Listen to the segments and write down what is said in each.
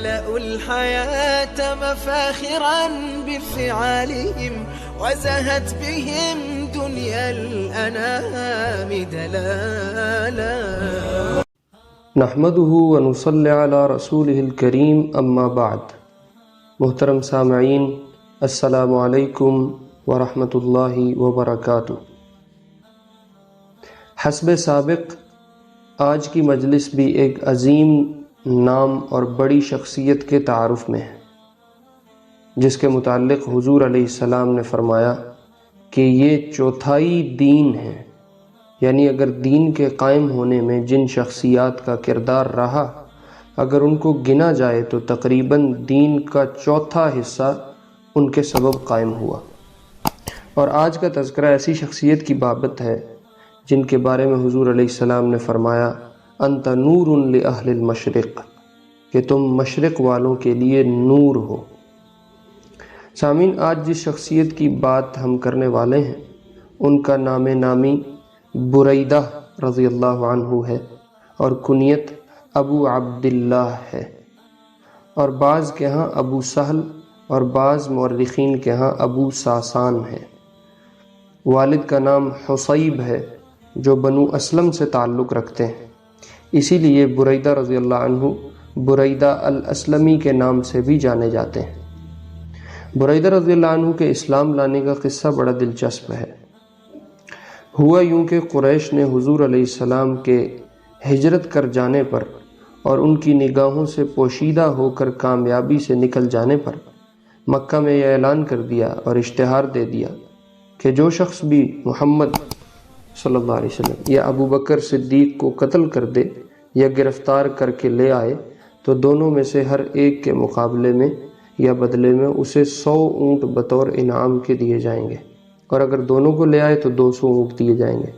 ملأوا الحياة مفاخرا بفعالهم وزهت بهم دنيا الأنام دلالا. نحمده ونصلي على رسوله الكريم اما بعد. محترم سامعین، السلام علیکم ورحمۃ اللہ وبرکاتہ. حسب سابق آج کی مجلس بھی ایک عظیم نام اور بڑی شخصیت کے تعارف میں ہے، جس کے متعلق حضور علیہ السلام نے فرمایا کہ یہ چوتھائی دین ہے، یعنی اگر دین کے قائم ہونے میں جن شخصیات کا کردار رہا، اگر ان کو گنا جائے تو تقریباً دین کا چوتھا حصہ ان کے سبب قائم ہوا. اور آج کا تذکرہ ایسی شخصیت کی بابت ہے جن کے بارے میں حضور علیہ السلام نے فرمایا انت نور لأہل المشرق، کہ تم مشرق والوں کے لیے نور ہو. سامعین، آج جس شخصیت کی بات ہم کرنے والے ہیں ان کا نام نامی بریدہ رضی اللہ عنہ ہے، اور کنیت ابو عبداللہ ہے، اور بعض کے ہاں ابو سہل اور بعض مورخین کے ہاں ابو ساسان ہے. والد کا نام حصیب ہے جو بنو اسلم سے تعلق رکھتے ہیں، اسی لیے بریدہ رضی اللہ عنہ بریدہ الاسلمی کے نام سے بھی جانے جاتے ہیں. بریدہ رضی اللہ عنہ کے اسلام لانے کا قصہ بڑا دلچسپ ہے. ہوا یوں کہ قریش نے حضور علیہ السلام کے ہجرت کر جانے پر اور ان کی نگاہوں سے پوشیدہ ہو کر کامیابی سے نکل جانے پر مکہ میں یہ اعلان کر دیا اور اشتہار دے دیا کہ جو شخص بھی محمد صلی اللہ علیہ وسلم یا ابو بکر صدیق کو قتل کر دے یا گرفتار کر کے لے آئے تو دونوں میں سے ہر ایک کے مقابلے میں یا بدلے میں اسے 100 اونٹ بطور انعام کے دیے جائیں گے، اور اگر دونوں کو لے آئے تو 200 اونٹ دیے جائیں گے.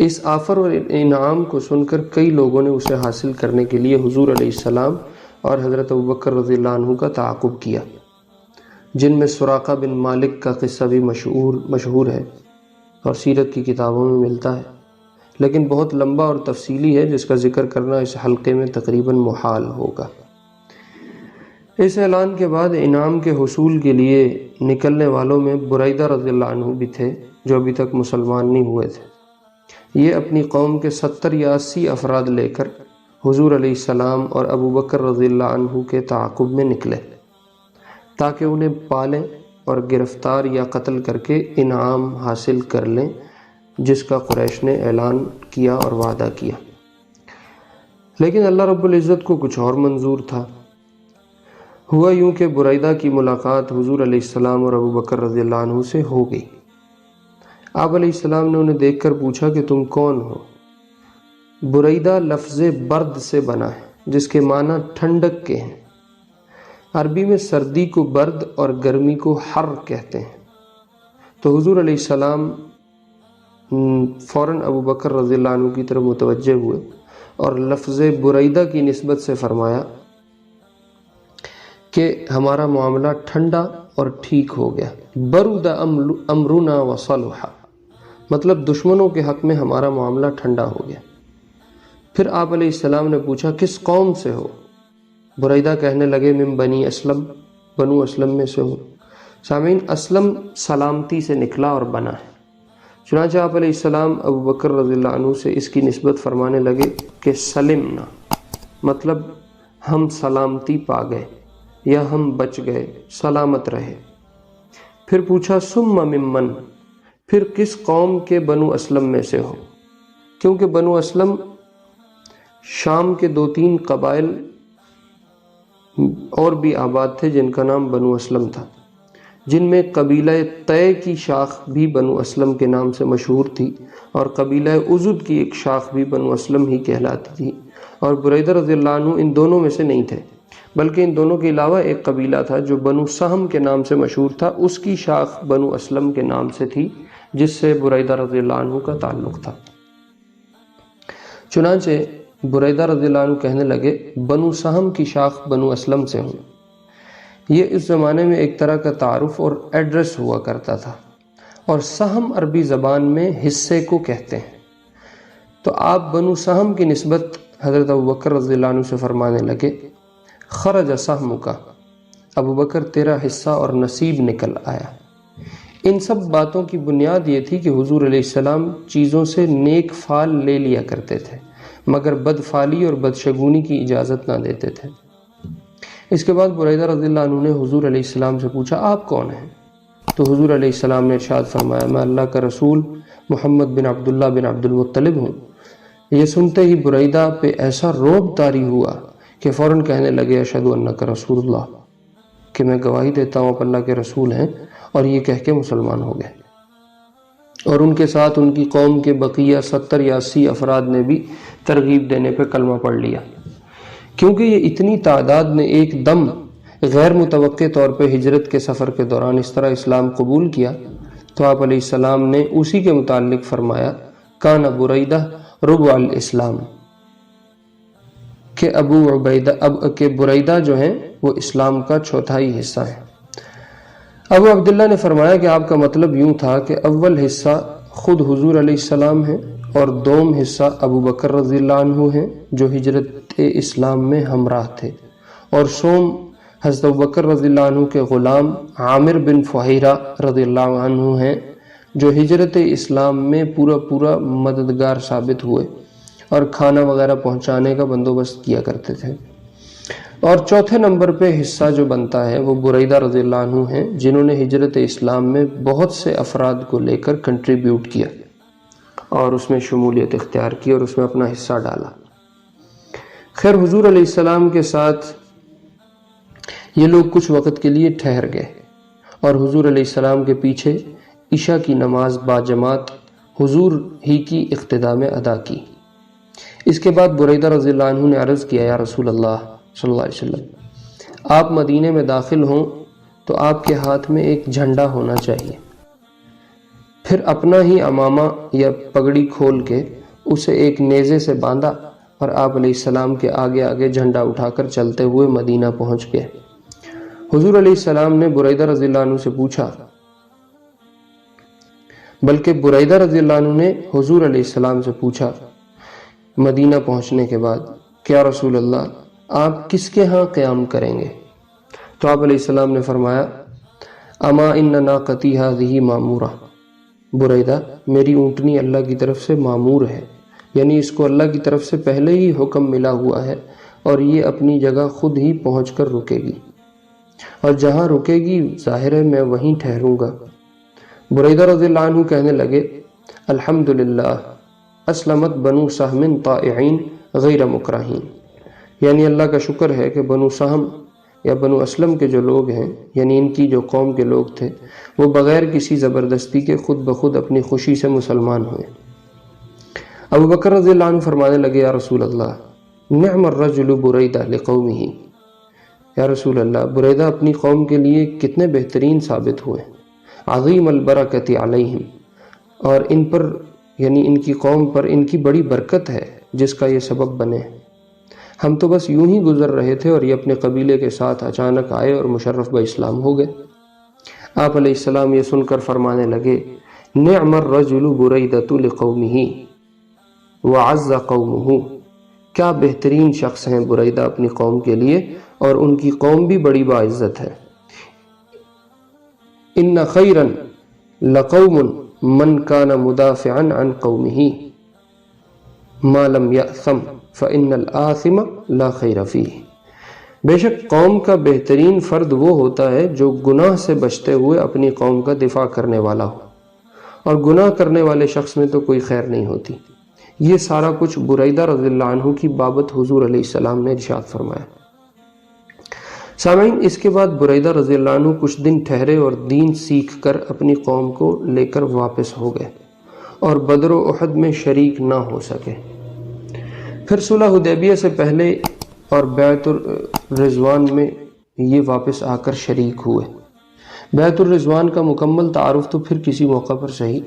اس آفر اور انعام کو سن کر کئی لوگوں نے اسے حاصل کرنے کے لیے حضور علیہ السلام اور حضرت ابوبکر رضی اللہ عنہ کا تعاقب کیا، جن میں سراقہ بن مالک کا قصہ بھی مشہور ہے اور سیرت کی کتابوں میں ملتا ہے، لیکن بہت لمبا اور تفصیلی ہے جس کا ذکر کرنا اس حلقے میں تقریباً محال ہوگا. اس اعلان کے بعد انعام کے حصول کے لیے نکلنے والوں میں بریدہ رضی اللہ عنہ بھی تھے جو ابھی تک مسلمان نہیں ہوئے تھے. یہ اپنی قوم کے 70 یا 80 افراد لے کر حضور علیہ السلام اور ابوبکر رضی اللہ عنہ کے تعاقب میں نکلے تاکہ انہیں پالیں اور گرفتار یا قتل کر کے انعام حاصل کر لیں جس کا قریش نے اعلان کیا اور وعدہ کیا. لیکن اللہ رب العزت کو کچھ اور منظور تھا. ہوا یوں کہ بریدہ کی ملاقات حضور علیہ السلام اور ابوبکر رضی اللہ عنہ سے ہو گئی. آپ علیہ السلام نے انہیں دیکھ کر پوچھا کہ تم کون ہو؟ بریدہ لفظ برد سے بنا ہے جس کے معنی ٹھنڈک کے ہیں. عربی میں سردی کو برد اور گرمی کو حر کہتے ہیں. تو حضور علیہ السلام فوراً ابوبکر رضی اللہ عنہ کی طرف متوجہ ہوئے اور لفظ بریدہ کی نسبت سے فرمایا کہ ہمارا معاملہ ٹھنڈا اور ٹھیک ہو گیا. برد امرنا وصلح، مطلب دشمنوں کے حق میں ہمارا معاملہ ٹھنڈا ہو گیا. پھر آپ علیہ السلام نے پوچھا کس قوم سے ہو؟ بریدہ کہنے لگے من بنی اسلم، بنو اسلم میں سے ہوں. سامعین، اسلم سلامتی سے نکلا اور بنا ہے. چنانچہ آپ علیہ السلام ابوبکر رضی اللہ عنہ سے اس کی نسبت فرمانے لگے کہ سلمنا، مطلب ہم سلامتی پا گئے یا ہم بچ گئے، سلامت رہے. پھر پوچھا ثم ممن، پھر کس قوم کے بنو اسلم میں سے ہو؟ کیونکہ بنو اسلم شام کے 2-3 قبائل اور بھی آباد تھے جن کا نام بنو اسلم تھا، جن میں قبیلہ طے کی شاخ بھی بنو اسلم کے نام سے مشہور تھی، اور قبیلہ عزد کی ایک شاخ بھی بنو اسلم ہی کہلاتی تھی. اور بریدہ رضی اللہ عنہ ان دونوں میں سے نہیں تھے، بلکہ ان دونوں کے علاوہ ایک قبیلہ تھا جو بنو سہم کے نام سے مشہور تھا، اس کی شاخ بنو اسلم کے نام سے تھی جس سے بریدہ رضی اللہ عنہ کا تعلق تھا. چنانچہ بریدہ رضی اللہ عنہ کہنے لگے بنو سہم کی شاخ بنو اسلم سے ہوں. یہ اس زمانے میں ایک طرح کا تعارف اور ایڈریس ہوا کرتا تھا، اور سہم عربی زبان میں حصے کو کہتے ہیں. تو آپ بنو سہم کی نسبت حضرت ابوبکر رضی اللہ عنہ سے فرمانے لگے خرج سہمک، ابوبکر تیرا حصہ اور نصیب نکل آیا۔ ان سب باتوں کی بنیاد یہ تھی کہ حضور علیہ السلام چیزوں سے نیک فال لے لیا کرتے تھے مگر بد فالی اور بدشگونی کی اجازت نہ دیتے تھے۔ اس کے بعد بریدہ رضی اللہ عنہ نے حضور علیہ السلام سے پوچھا آپ کون ہیں؟ تو حضور علیہ السلام نے ارشاد فرمایا میں اللہ کا رسول محمد بن عبداللہ بن عبد المطلب ہوں۔ یہ سنتے ہی بریدہ پہ ایسا رعب طاری ہوا کہ فوراً کہنے لگے اشہد انک رسول اللہ، کہ میں گواہی دیتا ہوں آپ اللہ کے رسول ہیں، اور یہ کہہ کے مسلمان ہو گئے۔ اور ان کے ساتھ ان کی قوم کے بقیہ 70 یا 80 افراد نے بھی ترغیب دینے پہ کلمہ پڑھ لیا۔ کیونکہ یہ اتنی تعداد نے ایک دم غیر متوقع طور پہ ہجرت کے سفر کے دوران اس طرح اسلام قبول کیا، تو آپ علیہ السلام نے اسی کے متعلق فرمایا کان بریدہ ربع الاسلام، کہ بریدہ جو ہیں وہ اسلام کا چوتھائی حصہ ہیں۔ ابو عبداللہ نے فرمایا کہ آپ کا مطلب یوں تھا کہ اول حصہ خود حضور علیہ السلام ہیں اور دوم حصہ ابو بکر رضی اللہ عنہ ہیں جو ہجرت اسلام میں ہمراہ تھے، اور سوم حضرت ابو بکر رضی اللہ عنہ کے غلام عامر بن فہیرہ رضی اللہ عنہ ہیں جو ہجرت اسلام میں پورا مددگار ثابت ہوئے اور کھانا وغیرہ پہنچانے کا بندوبست کیا کرتے تھے۔ اور چوتھے نمبر پہ حصہ جو بنتا ہے وہ بریدہ رضی اللہ عنہ ہیں جنہوں نے ہجرت اسلام میں بہت سے افراد کو لے کر کنٹریبیوٹ کیا اور اس میں شمولیت اختیار کی اور اس میں اپنا حصہ ڈالا۔ خیر حضور علیہ السلام کے ساتھ یہ لوگ کچھ وقت کے لیے ٹھہر گئے اور حضور علیہ السلام کے پیچھے عشاء کی نماز باجماعت حضور ہی کی اقتداء میں ادا کی۔ اس کے بعد بریدہ رضی اللہ عنہ نے عرض کیا یا رسول اللہ صلی اللہ علیہ وسلم آپ مدینے میں داخل ہوں تو آپ کے ہاتھ میں ایک جھنڈا ہونا چاہیے، پھر اپنا ہی عمامہ یا پگڑی کھول کے اسے ایک نیزے سے باندھا اور آپ علیہ السلام کے آگے آگے جھنڈا اٹھا کر چلتے ہوئے مدینہ پہنچ گئے۔ حضور علیہ السلام نے بریدہ رضی اللہ عنہ سے پوچھا، بلکہ بریدہ رضی اللہ عنہ نے حضور علیہ السلام سے پوچھا مدینہ پہنچنے کے بعد کہ یا رسول اللہ آپ کس کے ہاں قیام کریں گے؟ تو آپ علیہ السلام نے فرمایا اما ان ناقتی ھذہ مامورہ، بریدہ میری اونٹنی اللہ کی طرف سے معمور ہے، یعنی اس کو اللہ کی طرف سے پہلے ہی حکم ملا ہوا ہے اور یہ اپنی جگہ خود ہی پہنچ کر رکے گی، اور جہاں رکے گی ظاہر ہے میں وہیں ٹھہروں گا۔ بریدہ رضی اللہ عنہ کہنے لگے الحمدللہ اسلمت بنو سہم طائعین غیر مکرہین، یعنی اللہ کا شکر ہے کہ بنو سہم یا بنو اسلم کے جو لوگ ہیں، یعنی ان کی جو قوم کے لوگ تھے، وہ بغیر کسی زبردستی کے خود بخود اپنی خوشی سے مسلمان ہوئے۔ ابو بکر رضی اللہ عنہ فرمانے لگے یا رسول اللہ نعم الرجل بریدہ لقومہ، یا رسول اللہ بریدہ اپنی قوم کے لیے کتنے بہترین ثابت ہوئے، عظیم البرکت علیہم، اور ان پر یعنی ان کی قوم پر ان کی بڑی برکت ہے جس کا یہ سبب بنے۔ ہم تو بس یوں ہی گزر رہے تھے اور یہ اپنے قبیلے کے ساتھ اچانک آئے اور مشرف باسلام ہو گئے۔ آپ علیہ السلام یہ سن کر فرمانے لگے نعم الرجل بریدۃ لقومہ وعز قومہ، کیا بہترین شخص ہیں بریدہ اپنی قوم کے لیے اور ان کی قوم بھی بڑی باعزت ہے۔ ان خیرا لقوم من کان مدافعا عن قومہ ما لم یأثم فإن الآثم لا خیر فیہ، بے شک قوم کا بہترین فرد وہ ہوتا ہے جو گناہ سے بچتے ہوئے اپنی قوم کا دفاع کرنے والا ہو، اور گناہ کرنے والے شخص میں تو کوئی خیر نہیں ہوتی۔ یہ سارا کچھ بریدہ رضی اللہ عنہ کی بابت حضور علیہ السلام نے ارشاد فرمایا۔ سامعین، اس کے بعد بریدہ رضی اللہ عنہ کچھ دن ٹھہرے اور دین سیکھ کر اپنی قوم کو لے کر واپس ہو گئے اور بدر و احد میں شریک نہ ہو سکے۔ پھر صلح حدیبیہ سے پہلے اور بیعت الرضوان میں یہ واپس آ کر شریک ہوئے۔ بیعت الرضوان کا مکمل تعارف تو پھر کسی موقع پر صحیح،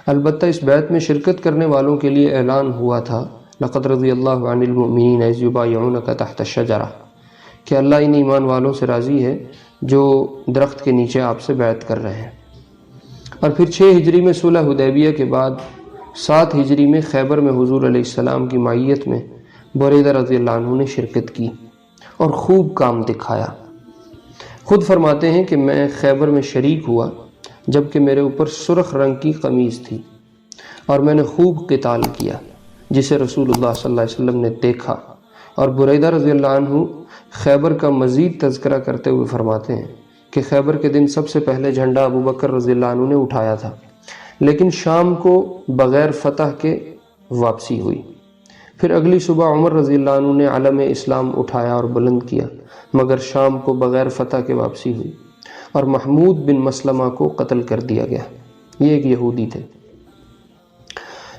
البتہ اس بیعت میں شرکت کرنے والوں کے لیے اعلان ہوا تھا لقد رضی اللہ عن المؤمنین اذ یبایعونک تحت الشجرہ، کہ اللہ ان ایمان والوں سے راضی ہے جو درخت کے نیچے آپ سے بیعت کر رہے ہیں۔ اور پھر 6 ہجری میں صلح حدیبیہ کے بعد 7 ہجری میں خیبر میں حضور علیہ السلام کی معیت میں بریدہ رضی اللہ عنہ نے شرکت کی اور خوب کام دکھایا۔ خود فرماتے ہیں کہ میں خیبر میں شریک ہوا جبکہ میرے اوپر سرخ رنگ کی قمیض تھی، اور میں نے خوب قتال کیا جسے رسول اللہ صلی اللہ علیہ وسلم نے دیکھا۔ اور بریدہ رضی اللہ عنہ خیبر کا مزید تذکرہ کرتے ہوئے فرماتے ہیں کہ خیبر کے دن سب سے پہلے جھنڈا ابو بکر رضی اللہ عنہ نے اٹھایا تھا، لیکن شام کو بغیر فتح کے واپسی ہوئی۔ پھر اگلی صبح عمر رضی اللہ عنہ نے علم اسلام اٹھایا اور بلند کیا، مگر شام کو بغیر فتح کے واپسی ہوئی اور محمود بن مسلمہ کو قتل کر دیا گیا۔ یہ ایک یہودی تھے۔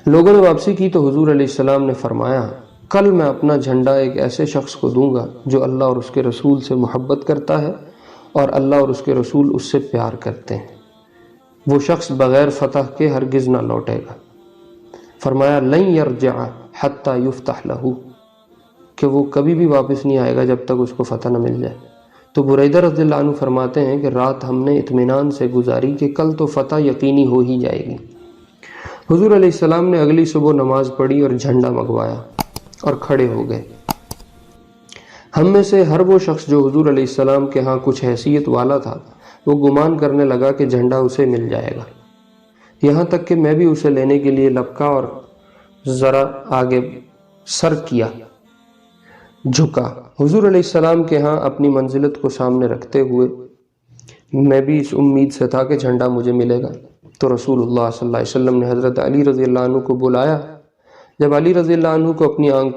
لوگوں نے واپسی کی تو حضور علیہ السلام نے فرمایا، کل میں اپنا جھنڈا ایک ایسے شخص کو دوں گا جو اللہ اور اس کے رسول سے محبت کرتا ہے اور اللہ اور اس کے رسول اس سے پیار کرتے ہیں۔ وہ شخص بغیر فتح کے ہرگز نہ لوٹے گا۔ فرمایا لن یرجع حتی یفتح لہ، کہ وہ کبھی بھی واپس نہیں آئے گا جب تک اس کو فتح نہ مل جائے۔ تو بریدہ رضی اللہ عنہ فرماتے ہیں کہ رات ہم نے اطمینان سے گزاری کہ کل تو فتح یقینی ہو ہی جائے گی۔ حضور علیہ السلام نے اگلی صبح نماز پڑھی اور جھنڈا منگوایا اور کھڑے ہو گئے۔ ہم میں سے ہر وہ شخص جو حضور علیہ السلام کے ہاں کچھ حیثیت والا تھا وہ گمان کرنے لگا کہ جھنڈا اسے مل جائے گا، یہاں تک کہ میں بھی اسے لینے کے لیے لپکا اور ذرا آگے سر کیا، جھکا۔ حضور علیہ السلام کے ہاں اپنی منزلت کو سامنے رکھتے ہوئے میں بھی اس امید سے تھا کہ جھنڈا مجھے ملے گا۔ تو رسول اللہ صلی اللہ علیہ وسلم نے حضرت علی رضی اللہ عنہ کو بلایا۔ جب علی رضی اللہ عنہ کو اپنی آنکھ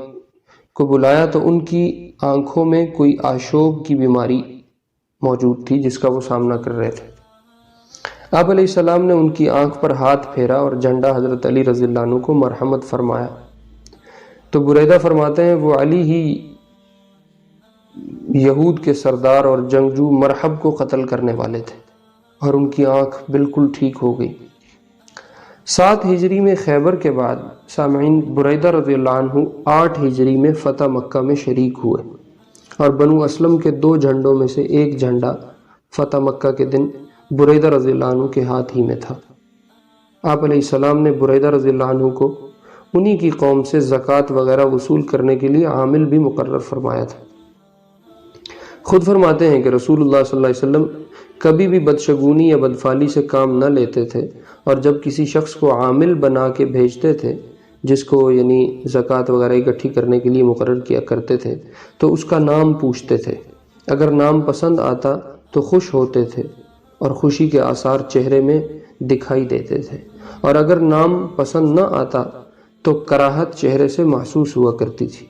کو بلایا تو ان کی آنکھوں میں کوئی آشوب کی بیماری موجود تھی جس کا وہ سامنا کر رہے تھے۔ آپ علیہ السلام نے ان کی آنکھ پر ہاتھ پھیرا اور جھنڈا حضرت علی رضی اللہ عنہ کو مرحمت فرمایا۔ تو بریدہ فرماتے ہیں وہ علی ہی یہود کے سردار اور جنگجو مرحب کو قتل کرنے والے تھے اور ان کی آنکھ بالکل ٹھیک ہو گئی۔ 7 ہجری میں خیبر کے بعد سامعین بریدہ رضی اللہ عنہ 8 ہجری میں فتح مکہ میں شریک ہوئے، اور بنو اسلم کے 2 جھنڈوں میں سے ایک جھنڈا فتح مکہ کے دن بریدہ رضی اللہ عنہ کے ہاتھ ہی میں تھا۔ آپ علیہ السلام نے بریدہ رضی اللہ عنہ کو انہی کی قوم سے زکوٰۃ وغیرہ وصول کرنے کے لیے عامل بھی مقرر فرمایا تھا۔ خود فرماتے ہیں کہ رسول اللہ صلی اللہ علیہ وسلم کبھی بھی بدشگونی یا بدفعلی سے کام نہ لیتے تھے، اور جب کسی شخص کو عامل بنا کے بھیجتے تھے جس کو یعنی زکوٰۃ وغیرہ اکٹھی کرنے کے لیے مقرر کیا کرتے تھے تو اس کا نام پوچھتے تھے۔ اگر نام پسند آتا تو خوش ہوتے تھے اور خوشی کے آثار چہرے میں دکھائی دیتے تھے، اور اگر نام پسند نہ آتا تو کراہت چہرے سے محسوس ہوا کرتی تھی۔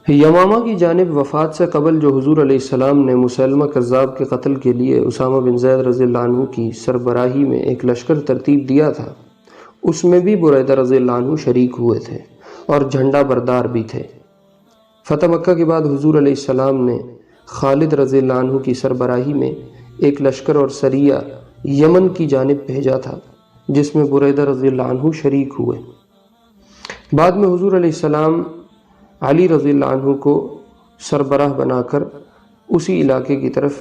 یمامہ کی جانب وفات سے قبل جو حضور علیہ السلام نے مسیلمہ کذاب کے قتل کے لیے اسامہ بن زید رضی اللہ عنہ کی سربراہی میں ایک لشکر ترتیب دیا تھا، اس میں بھی بریدہ رضی اللہ عنہ شریک ہوئے تھے اور جھنڈا بردار بھی تھے۔ فتح مکہ کے بعد حضور علیہ السلام نے خالد رضی اللہ عنہ کی سربراہی میں ایک لشکر اور سریہ یمن کی جانب بھیجا تھا جس میں بریدہ رضی اللہ عنہ شریک ہوئے۔ بعد میں حضور علیہ السلام علی رضی اللہ عنہ کو سربراہ بنا کر اسی علاقے کی طرف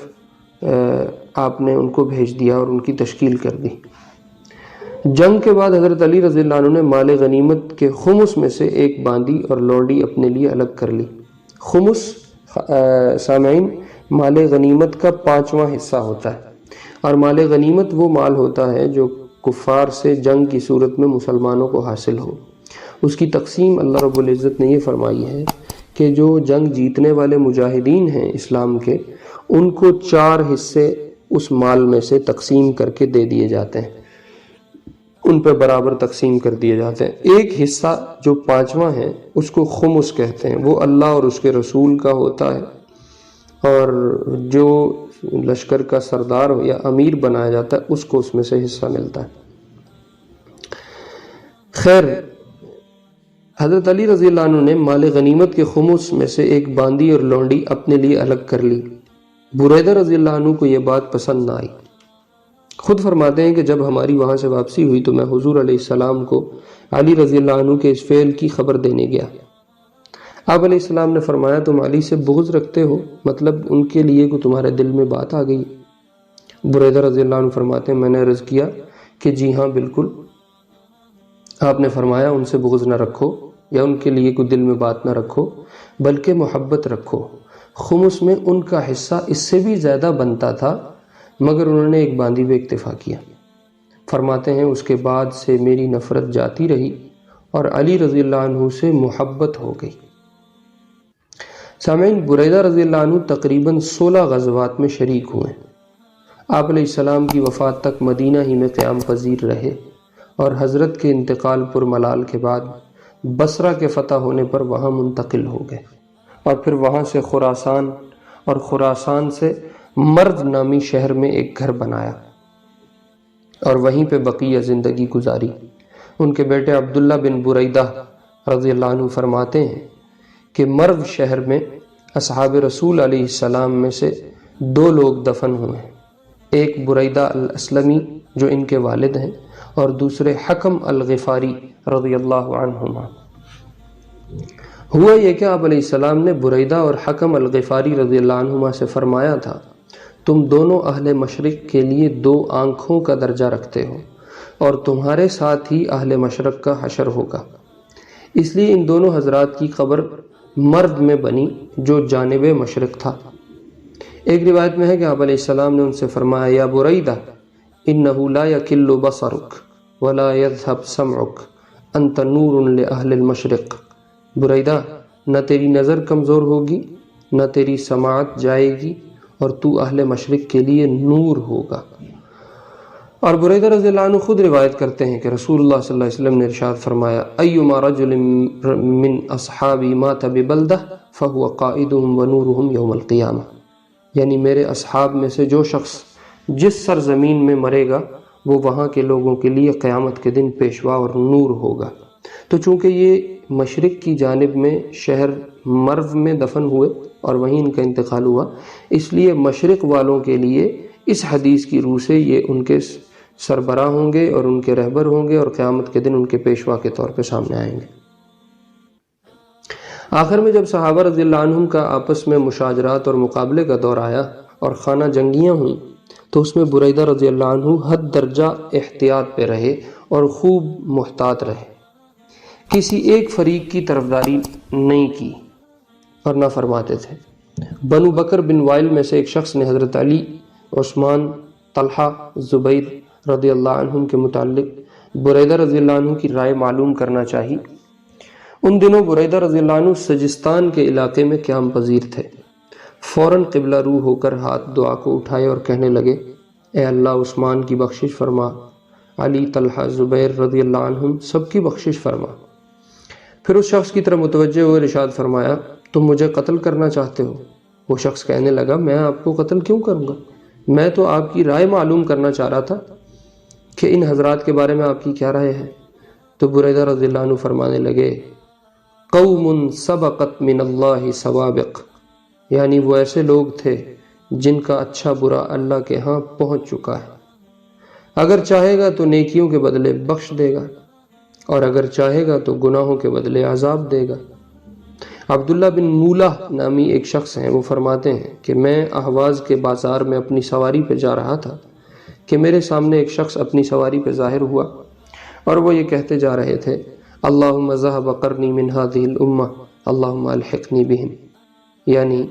آپ نے ان کو بھیج دیا اور ان کی تشکیل کر دی۔ جنگ کے بعد حضرت علی رضی اللہ عنہ نے مال غنیمت کے خمس میں سے ایک باندی اور لونڈی اپنے لیے الگ کر لی۔ خمس سامعین مال غنیمت کا 5واں حصہ ہوتا ہے، اور مال غنیمت وہ مال ہوتا ہے جو کفار سے جنگ کی صورت میں مسلمانوں کو حاصل ہو۔ اس کی تقسیم اللہ رب العزت نے یہ فرمائی ہے کہ جو جنگ جیتنے والے مجاہدین ہیں اسلام کے، ان کو 4 حصے اس مال میں سے تقسیم کر کے دے دیے جاتے ہیں، ان پہ برابر تقسیم کر دیے جاتے ہیں۔ ایک حصہ جو 5واں ہے اس کو خمس کہتے ہیں، وہ اللہ اور اس کے رسول کا ہوتا ہے، اور جو لشکر کا سردار یا امیر بنایا جاتا ہے اس کو اس میں سے حصہ ملتا ہے۔ خیر، حضرت علی رضی اللہ عنہ نے مال غنیمت کے خمس میں سے ایک باندی اور لونڈی اپنے لیے الگ کر لی۔ بریدہ رضی اللہ عنہ کو یہ بات پسند نہ آئی۔ خود فرماتے ہیں کہ جب ہماری وہاں سے واپسی ہوئی تو میں حضور علیہ السلام کو علی رضی اللہ عنہ کے اس فعل کی خبر دینے گیا۔ آپ علیہ السلام نے فرمایا تم علی سے بغض رکھتے ہو، مطلب ان کے لیے کو تمہارے دل میں بات آ گئی۔ بریدہ رضی اللہ عنہ فرماتے ہیں میں نے عرض کیا کہ جی ہاں بالکل۔ آپ نے فرمایا ان سے بغض نہ رکھو، یا ان کے لیے کوئی دل میں بات نہ رکھو، بلکہ محبت رکھو۔ خمس میں ان کا حصہ اس سے بھی زیادہ بنتا تھا، مگر انہوں نے ایک باندھی پہ اکتفا کیا۔ فرماتے ہیں اس کے بعد سے میری نفرت جاتی رہی اور علی رضی اللہ عنہ سے محبت ہو گئی۔ سامعین، بریدہ رضی اللہ عنہ تقریباً 16 غزوات میں شریک ہوئے۔ آپ علیہ السلام کی وفات تک مدینہ ہی میں قیام پذیر رہے اور حضرت کے انتقال پر ملال کے بعد بصرہ کے فتح ہونے پر وہاں منتقل ہو گئے اور پھر وہاں سے خراسان اور خراسان سے مرد نامی شہر میں ایک گھر بنایا اور وہیں پہ بقیہ زندگی گزاری۔ ان کے بیٹے عبداللہ بن بریدہ رضی اللہ عنہ فرماتے ہیں کہ مرو شہر میں اصحاب رسول علیہ السلام میں سے 2 لوگ دفن ہوئے ہیں، ایک بریدہ الاسلمی جو ان کے والد ہیں اور دوسرے حکم الغفاری رضی اللہ عنہما۔ ہوا یہ کہ آپ علیہ السلام نے بریدہ اور حکم الغفاری رضی اللہ عنہما سے فرمایا تھا تم دونوں اہل مشرق کے لیے 2 آنکھوں کا درجہ رکھتے ہو اور تمہارے ساتھ ہی اہل مشرق کا حشر ہوگا۔ اس لیے ان دونوں حضرات کی قبر مرد میں بنی جو جانب مشرق تھا۔ ایک روایت میں ہے کہ آپ علیہ السلام نے ان سے فرمایا یا بریدہ انہ لا یکل بصرک ولا یذهب سمعک انت نور لأہل المشرق۔ بریدہ، نہ تیری نظر کمزور ہوگی نہ تیری سماعت جائے گی اور تو اہل مشرق کے لیے نور ہوگا۔ اور بریدہ رضی اللہ عنہ خود روایت کرتے ہیں کہ رسول اللہ صلی اللہ علیہ وسلم نے ارشاد فرمایا ایما رجل من اصحابی مات ببلدہ فہو قائدہم ونورہم یوم القیامہ، یعنی میرے اصحاب میں سے جو شخص جس سرزمین میں مرے گا وہ وہاں کے لوگوں کے لیے قیامت کے دن پیشوا اور نور ہوگا۔ تو چونکہ یہ مشرق کی جانب میں شہر مرو میں دفن ہوئے اور وہیں ان کا انتقال ہوا، اس لیے مشرق والوں کے لیے اس حدیث کی روح سے یہ ان کے سربراہ ہوں گے اور ان کے رہبر ہوں گے اور قیامت کے دن ان کے پیشوا کے طور پہ سامنے آئیں گے۔ آخر میں جب صحابہ رضی اللہ عنہم کا آپس میں مشاجرات اور مقابلے کا دور آیا اور خانہ جنگیاں ہوئیں تو اس میں بریدہ رضی اللہ عنہ حد درجہ احتیاط پہ رہے اور خوب محتاط رہے، کسی ایک فریق کی طرفداری نہیں کی اور نہ فرماتے تھے۔ بنو بکر بن وائل میں سے ایک شخص نے حضرت علی، عثمان، طلحہ، زبیر رضی اللہ عنہم کے متعلق بریدہ رضی اللہ عنہ کی رائے معلوم کرنا چاہی۔ ان دنوں بریدہ رضی اللہ عنہ سجستان کے علاقے میں قیام پذیر تھے۔ فوراً قبلہ رو ہو کر ہاتھ دعا کو اٹھائے اور کہنے لگے اے اللہ عثمان کی بخشش فرما، علی، طلحہ، زبیر رضی اللہ عنہم سب کی بخشش فرما۔ پھر اس شخص کی طرف متوجہ ہوئے ارشاد فرمایا تم مجھے قتل کرنا چاہتے ہو؟ وہ شخص کہنے لگا میں آپ کو قتل کیوں کروں گا، میں تو آپ کی رائے معلوم کرنا چاہ رہا تھا کہ ان حضرات کے بارے میں آپ کی کیا رائے ہے۔ تو بریدہ رضی اللہ عنہ فرمانے لگے قوم سبقت من اللہ سوابق، یعنی وہ ایسے لوگ تھے جن کا اچھا برا اللہ کے ہاں پہنچ چکا ہے، اگر چاہے گا تو نیکیوں کے بدلے بخش دے گا اور اگر چاہے گا تو گناہوں کے بدلے عذاب دے گا۔ عبداللہ بن مولہ نامی ایک شخص ہیں، وہ فرماتے ہیں کہ میں اہواز کے بازار میں اپنی سواری پہ جا رہا تھا کہ میرے سامنے ایک شخص اپنی سواری پہ ظاہر ہوا اور وہ یہ کہتے جا رہے تھے اللہم ذہب قرنی من هذه الامہ اللہم الحقنی بہم، یعنی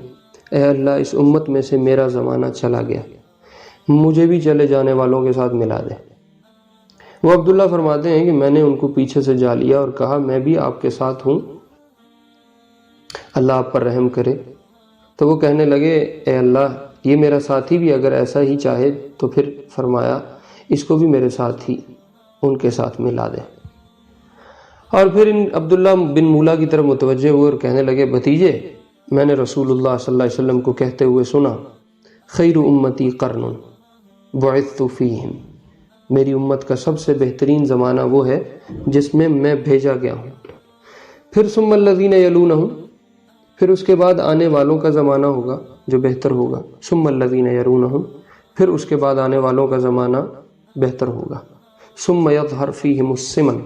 اے اللہ اس امت میں سے میرا زمانہ چلا گیا، مجھے بھی چلے جانے والوں کے ساتھ ملا دے۔ وہ عبداللہ فرماتے ہیں کہ میں نے ان کو پیچھے سے جا لیا اور کہا میں بھی آپ کے ساتھ ہوں، اللہ آپ پر رحم کرے۔ تو وہ کہنے لگے اے اللہ یہ میرا ساتھی بھی اگر ایسا ہی چاہے تو پھر فرمایا اس کو بھی میرے ساتھ ہی ان کے ساتھ ملا دے۔ اور پھر ان عبداللہ بن مولا کی طرف متوجہ ہوئے اور کہنے لگے بھتیجے میں نے رسول اللہ صلی اللہ علیہ وسلم کو کہتے ہوئے سنا خیر امتی قرن بعثت فیہم، میری امت کا سب سے بہترین زمانہ وہ ہے جس میں میں بھیجا گیا ہوں۔ پھر ثم الذین یلونہم، پھر اس کے بعد آنے والوں کا زمانہ ہوگا جو بہتر ہوگا، ثم الذین یلونہم، پھر اس کے بعد آنے والوں کا زمانہ بہتر ہوگا، ثم یظہر فیہم السمن،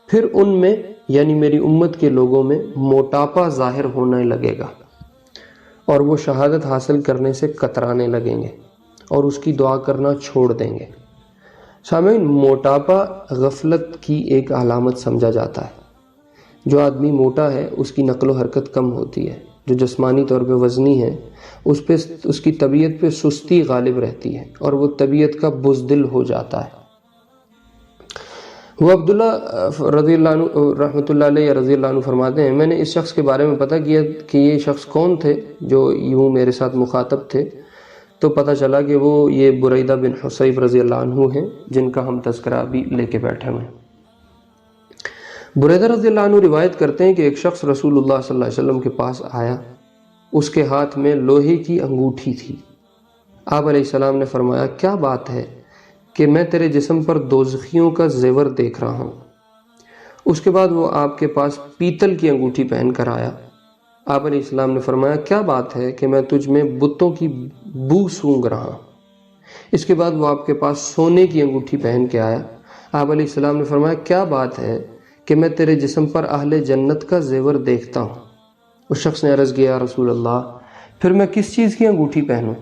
پھر ان میں یعنی میری امت کے لوگوں میں موٹاپا ظاہر ہونے لگے گا اور وہ شہادت حاصل کرنے سے کترانے لگیں گے اور اس کی دعا کرنا چھوڑ دیں گے۔ سامعین، موٹاپا غفلت کی ایک علامت سمجھا جاتا ہے، جو آدمی موٹا ہے اس کی نقل و حرکت کم ہوتی ہے، جو جسمانی طور پہ وزنی ہے اس کی طبیعت پہ سستی غالب رہتی ہے اور وہ طبیعت کا بزدل ہو جاتا ہے۔ وہ عبداللہ رضی اللہ عنہ رحمۃ اللہ علیہ رضی اللہ عنہ فرماتے ہیں، میں نے اس شخص کے بارے میں پتہ کیا کہ یہ شخص کون تھے جو یوں میرے ساتھ مخاطب تھے، تو پتہ چلا کہ وہ یہ بریدہ بن حصیب رضی اللہ عنہ ہیں جن کا ہم تذکرہ بھی لے کے بیٹھے ہوئے ہیں۔ بریدہ رضی اللہ عنہ روایت کرتے ہیں کہ ایک شخص رسول اللہ صلی اللہ علیہ وسلم کے پاس آیا، اس کے ہاتھ میں لوہے کی انگوٹھی تھی۔ آپ علیہ السلام نے فرمایا، کیا بات ہے کہ میں تیرے جسم پر دوزخیوں کا زیور دیکھ رہا ہوں۔ اس کے بعد وہ آپ کے پاس پیتل کی انگوٹھی پہن کر آیا۔ آپ علیہ السلام نے فرمایا، کیا بات ہے کہ میں تجھ میں بتوں کی بو سونگھ رہا ہوں۔ اس کے بعد وہ آپ کے پاس سونے کی انگوٹھی پہن کے آیا۔ آپ علیہ السلام نے فرمایا، کیا بات ہے کہ میں تیرے جسم پر اہل جنت کا زیور دیکھتا ہوں۔ اس شخص نے عرض کیا، یا رسول اللہ، پھر میں کس چیز کی انگوٹھی پہنوں؟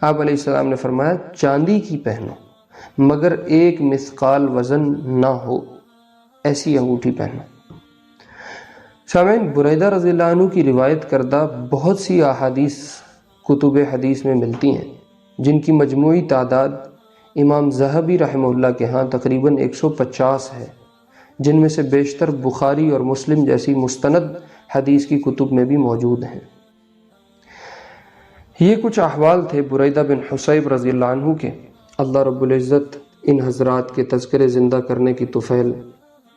آپ علیہ السلام نے فرمایا، چاندی کی پہنو، مگر 1 مثقال وزن نہ ہو، ایسی انگوٹھی پہنو۔ سامعین، بریدہ رضی اللہ عنہ کی روایت کردہ بہت سی احادیث کتب حدیث میں ملتی ہیں، جن کی مجموعی تعداد امام ذہبی رحمہ اللہ کے ہاں تقریباً 150 ہے، جن میں سے بیشتر بخاری اور مسلم جیسی مستند حدیث کی کتب میں بھی موجود ہیں۔ یہ کچھ احوال تھے بریدہ بن حصیب رضی اللہ عنہ کے۔ اللہ رب العزت ان حضرات کے تذکرے زندہ کرنے کی طفیل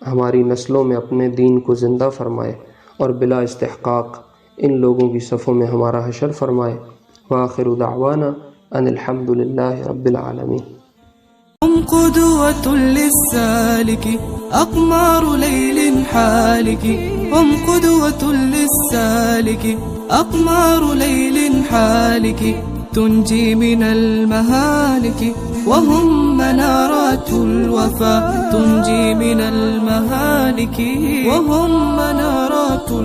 ہماری نسلوں میں اپنے دین کو زندہ فرمائے اور بلا استحقاق ان لوگوں کی صفوں میں ہمارا حشر فرمائے۔ وآخر دعوانا ان الحمد للہ رب العالمین۔ هم قدوة للسالك أقمار ليل حالك، هم قدوة للسالك أقمار ليل حالك، تنجي من المهالك، وهم منارات الوفا تنجي من المهالك، وهم منارات